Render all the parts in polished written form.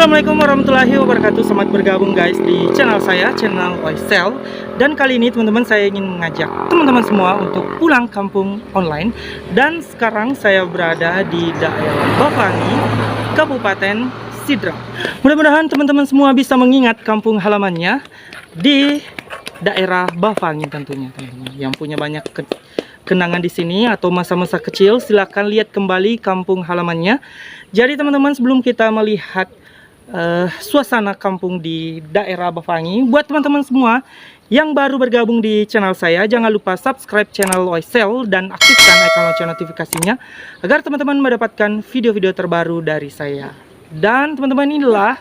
Assalamualaikum warahmatullahi wabarakatuh. Selamat bergabung guys di channel saya, channel Oysel. Dan kali ini teman-teman, saya ingin mengajak teman-teman semua untuk pulang kampung online. Dan sekarang saya berada di daerah Bafangi, Kabupaten Sidrap. Mudah-mudahan teman-teman semua bisa mengingat kampung halamannya di daerah Bafangi tentunya, teman-teman. Yang punya banyak kenangan di sini atau masa-masa kecil, silahkan lihat kembali kampung halamannya. Jadi teman-teman, sebelum kita melihat suasana kampung di daerah Bafangi, buat teman-teman semua yang baru bergabung di channel saya, jangan lupa subscribe channel Oysel dan aktifkan icon lonceng notifikasinya agar teman-teman mendapatkan video-video terbaru dari saya. Dan teman-teman, inilah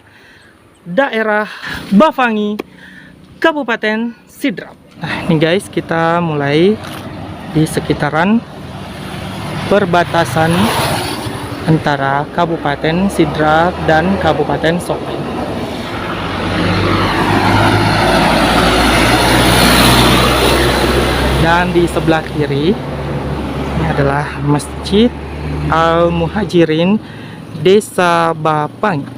daerah Bafangi, Kabupaten Sidrap. Nah ini guys, kita mulai di sekitaran perbatasan antara Kabupaten Sidrap dan Kabupaten Sopeng. Dan di sebelah kiri ini adalah Masjid Al-Muhajirin Desa Bafangi.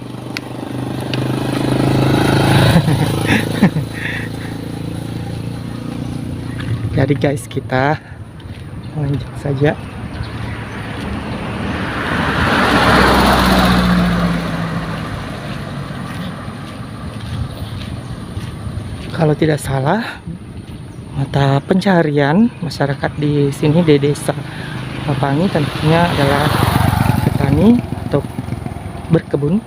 Jadi guys, kita lanjut saja. Kalau tidak salah, mata pencaharian masyarakat di sini di desa Bafangi tentunya adalah petani atau berkebun.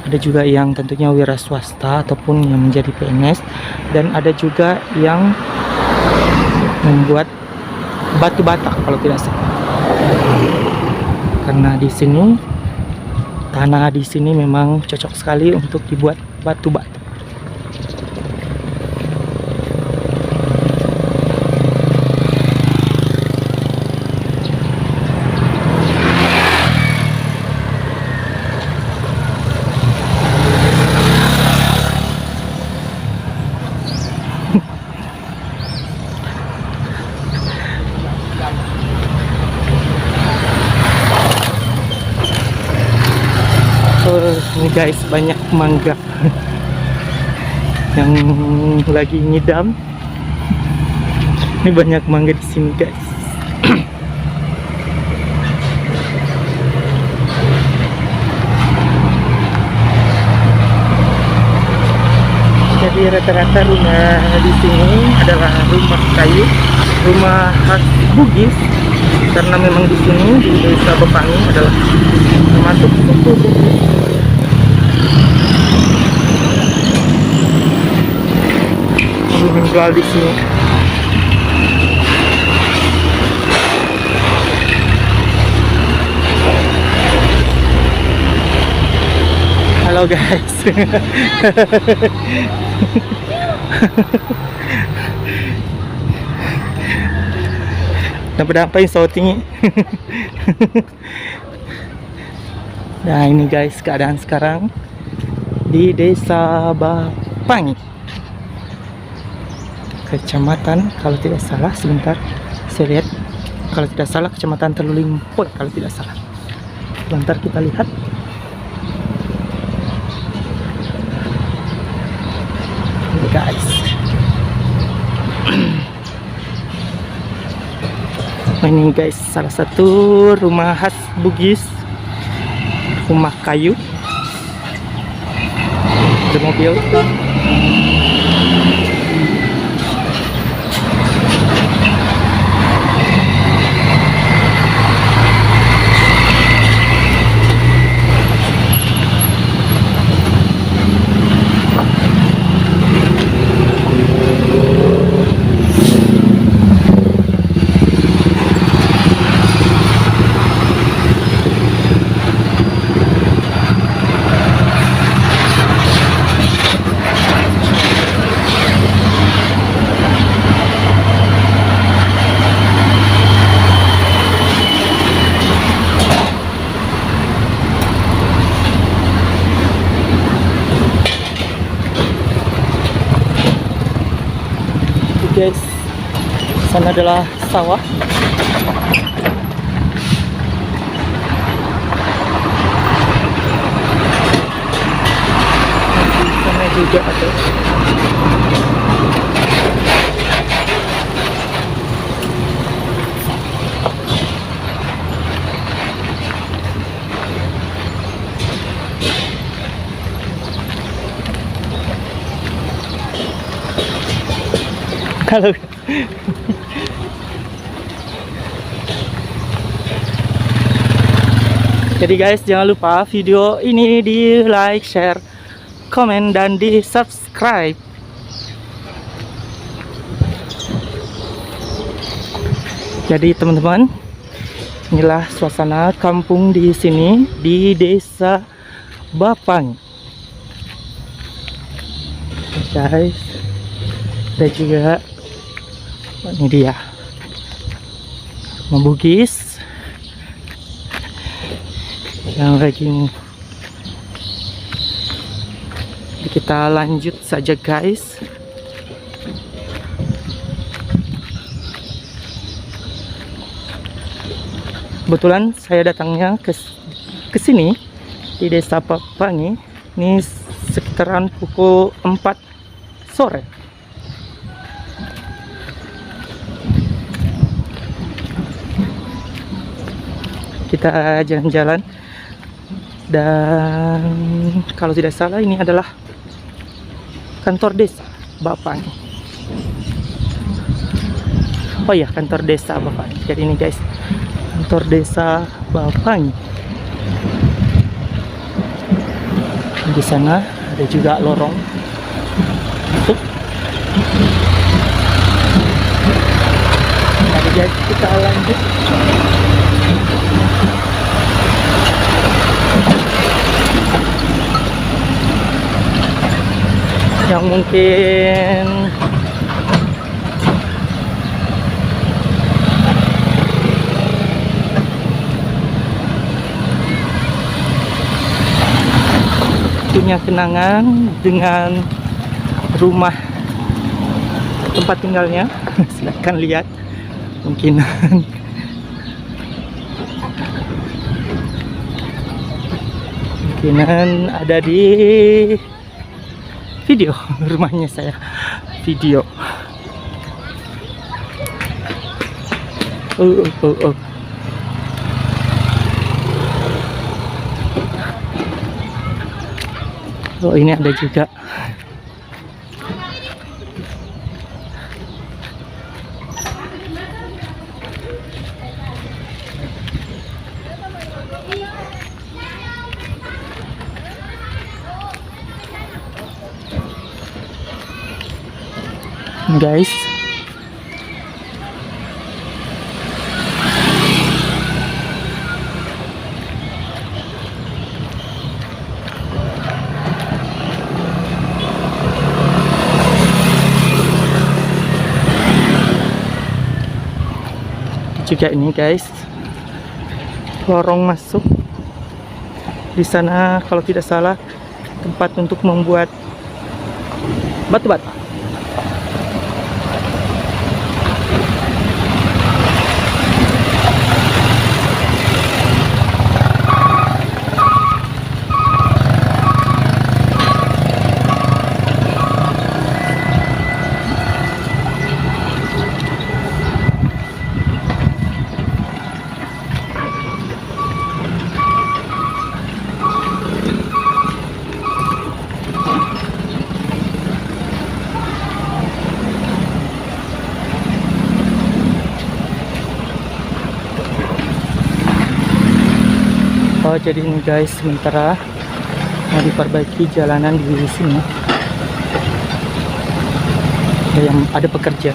Ada juga yang tentunya wira swasta ataupun yang menjadi PNS, dan ada juga yang membuat batu bata kalau tidak salah. Karena di sini tanah di sini memang cocok sekali untuk dibuat batu bata. Ini guys, banyak mangga yang lagi ngidam. Ini banyak mangga di sini guys. Jadi rata-rata rumah di sini adalah rumah kayu, rumah khas Bugis, karena memang di sini di desa Bafangi adalah termasuk suku Bugis. Menjual di sini. Halo guys. Dapat apa yang so tinggi? Nah ini guys, keadaan sekarang di desa Bafangi, kecamatan, kalau tidak salah, sebentar saya lihat, kalau tidak salah kecamatan Telulimpoi kalau tidak salah. Sebentar kita lihat. Ini guys. Ini guys, salah satu rumah khas Bugis, rumah kayu. Ada mobil. Guys, sana adalah sawah. juga ada. Halo. Jadi guys, jangan lupa video ini di like, share, komen, dan di subscribe. Jadi teman-teman, inilah suasana kampung di sini di Desa Bapang. Guys, ada juga ini dia Bugis yang lagi. Kita lanjut saja guys. Kebetulan saya datangnya ke sini di Desa Bapang ini sekitaran pukul 4 sore. Kita jalan-jalan, dan kalau tidak salah ini adalah kantor desa Bapang. Oh ya, kantor desa Bapang. Jadi ini guys, kantor desa Bapang. Di sana ada juga lorong masuk. Nah guys, kita lanjut. Yang mungkin punya kenangan dengan rumah tempat tinggalnya, silahkan lihat. Mungkinan ada di video rumahnya saya video. Oh ini ada juga. Guys, juga ini guys, lorong masuk di sana kalau tidak salah tempat untuk membuat batu bata. Oh jadi ini guys, sementara mau diperbaiki jalanan di sini. Ada pekerja.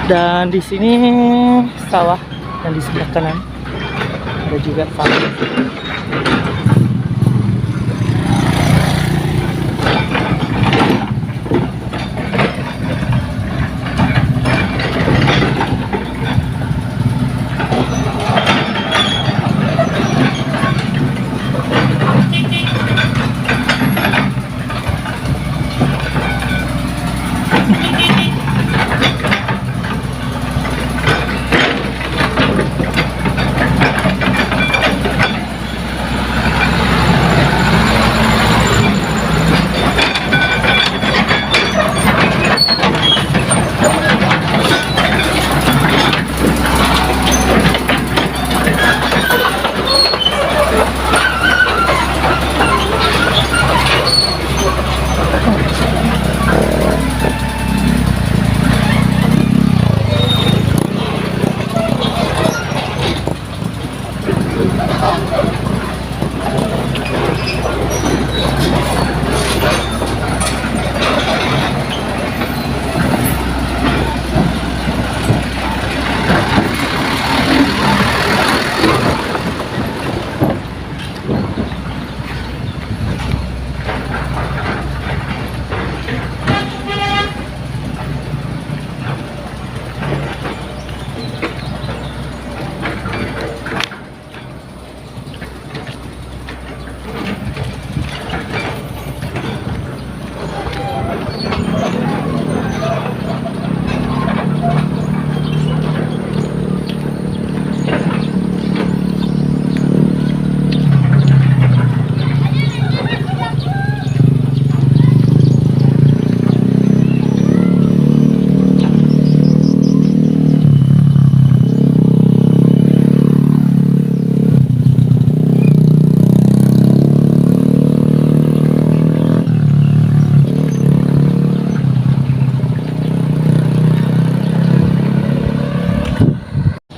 Dan di sini sawah, dan di sebelah kanan ada juga sawah.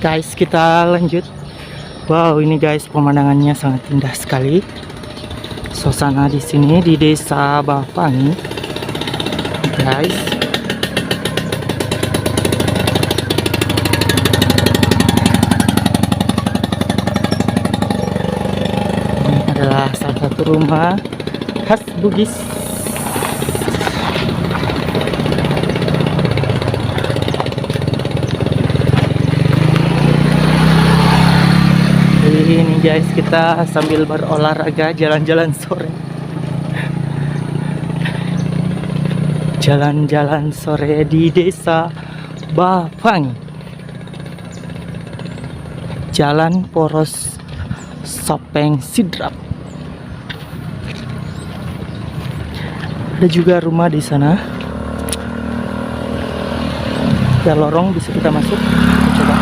Guys, kita lanjut. Wow, ini guys pemandangannya sangat indah sekali. Suasana di sini di Desa Bapangi, guys. Ini adalah salah satu rumah khas Bugis. Ini guys, kita sambil berolahraga jalan-jalan sore. Jalan-jalan sore di Desa Bapangi. Jalan Poros Sopeng Sidrap. Ada juga rumah di sana. Ada lorong bisa kita masuk. Kita coba.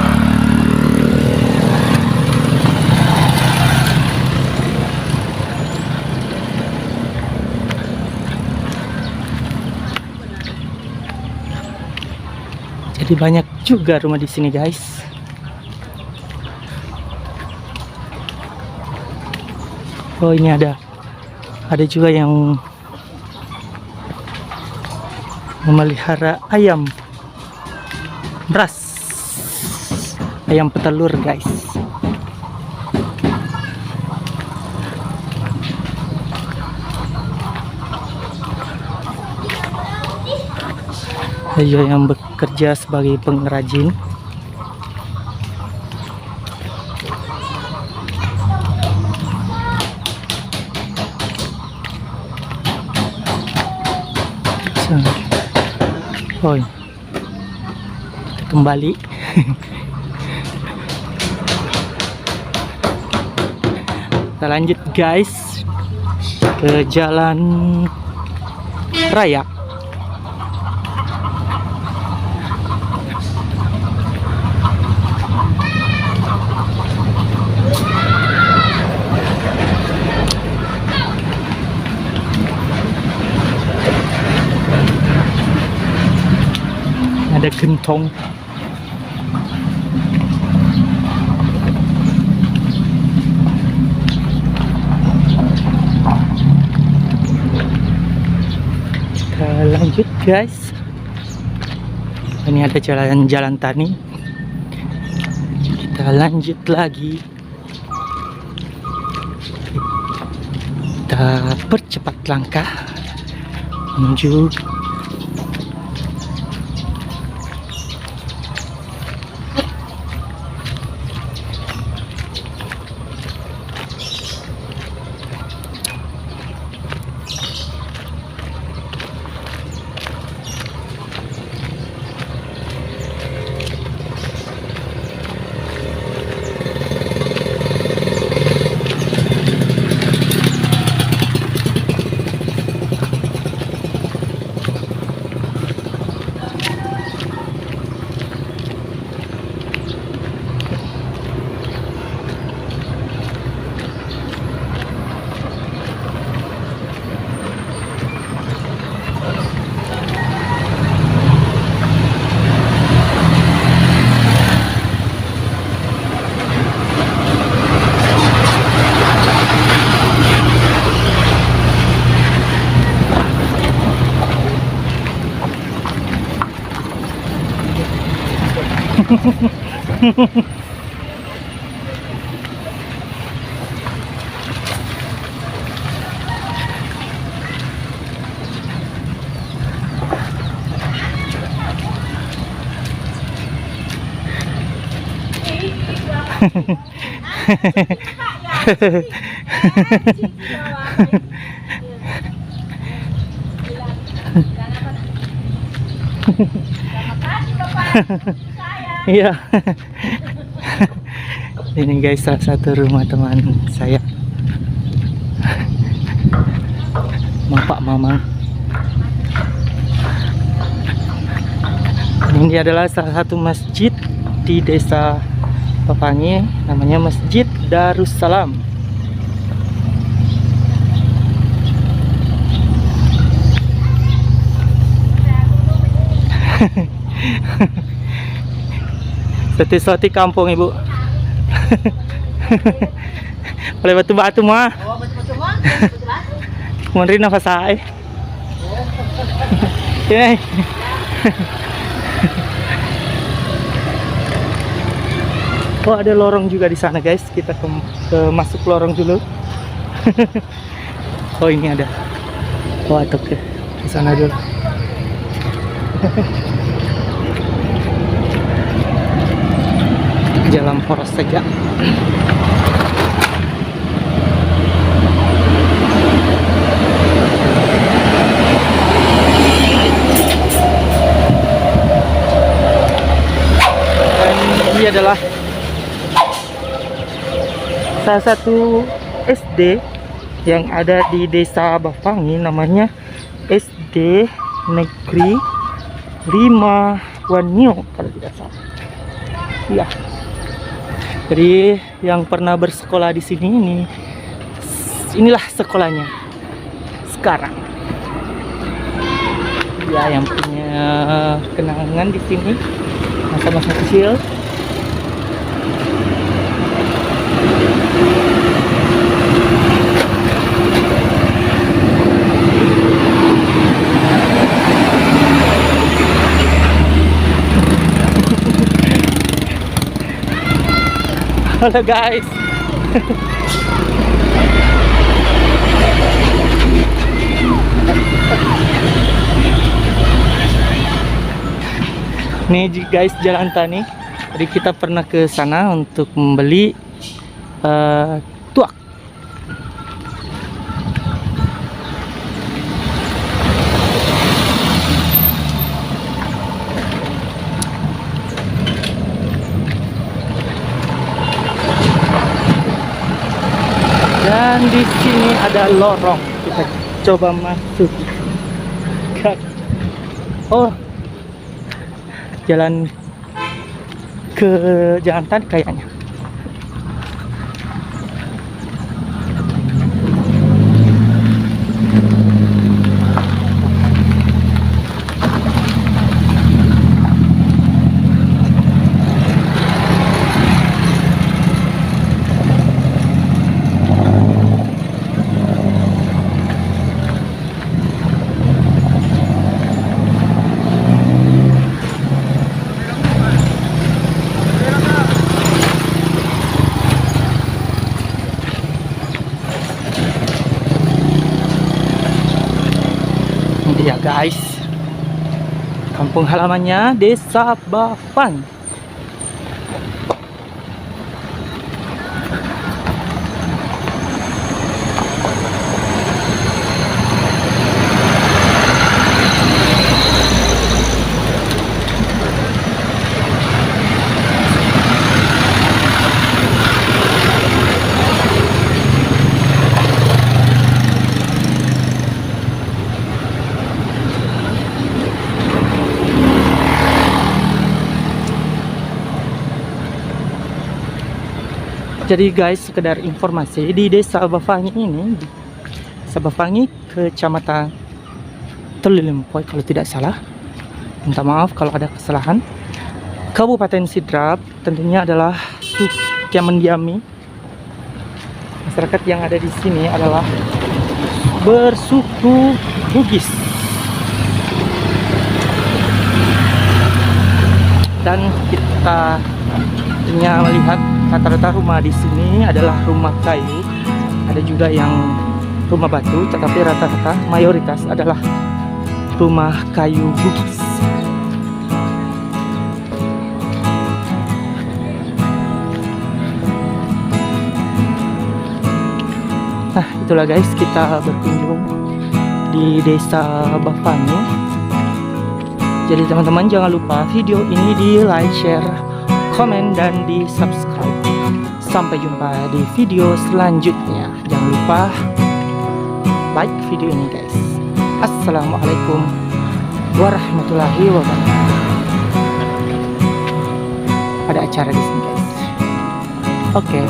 Jadi banyak juga rumah di sini, guys. Oh, ini ada juga yang memelihara ayam ras, ayam petelur, guys. Ada juga yang bekerja sebagai pengrajin. Oh, kembali. Kita lanjut, guys, ke jalan raya. Ada gentong. Kita lanjut, guys. Ini ada jalan tani. Kita lanjut lagi. Kita percepat langkah menuju iya. Ini guys, salah satu rumah teman saya, Bapak Mamang. Ini adalah salah satu masjid di desa Papangi, namanya Masjid Darussalam. Soti-soti kampung ibu. Oleh batu-batu mah. Oh, betul-betul mah. Kemarin nafas saya. Ini. Oh, ada lorong juga di sana guys. Kita ke masuk lorong dulu. Oh, ini ada. Oh, atau ke sana dulu. Jalan poros saja. Dan ini adalah salah satu SD yang ada di desa Bapangi, namanya SD Negeri 5 Wanyo kalau tidak salah. Iya. Jadi yang pernah bersekolah di sini inilah sekolahnya sekarang. Ya, yang punya kenangan di sini masa-masa kecil. Halo guys. Nih guys, jalan tani. Jadi kita pernah ke sana untuk membeli tuak. Dan di sini ada lorong. Kita coba masuk. Oh, jalan ke jalan tadi kayaknya. kampung halamannya Desa Bafang. Jadi guys, sekedar informasi di Desa Bafangi ini, Desa Bafangi, Kecamatan Tolilimpoy kalau tidak salah. Minta maaf kalau ada kesalahan. Kabupaten Sidrap tentunya adalah yang mendiami masyarakat yang ada di sini adalah bersuku Bugis. Dan kita hanya melihat rata-rata rumah di sini adalah rumah kayu. Ada juga yang rumah batu, tetapi rata-rata mayoritas adalah rumah kayu Bugis. Nah, itulah guys, kita berkunjung di Desa Bafangi. Jadi teman-teman jangan lupa video ini di like, share, komen, dan di subscribe. Sampai jumpa di video selanjutnya. Jangan lupa like video ini guys. Assalamualaikum warahmatullahi wabarakatuh. Ada acara di sini guys. Oke.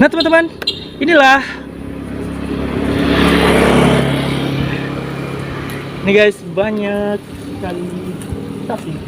Nah teman-teman, inilah nih guys, banyak sekali sapi.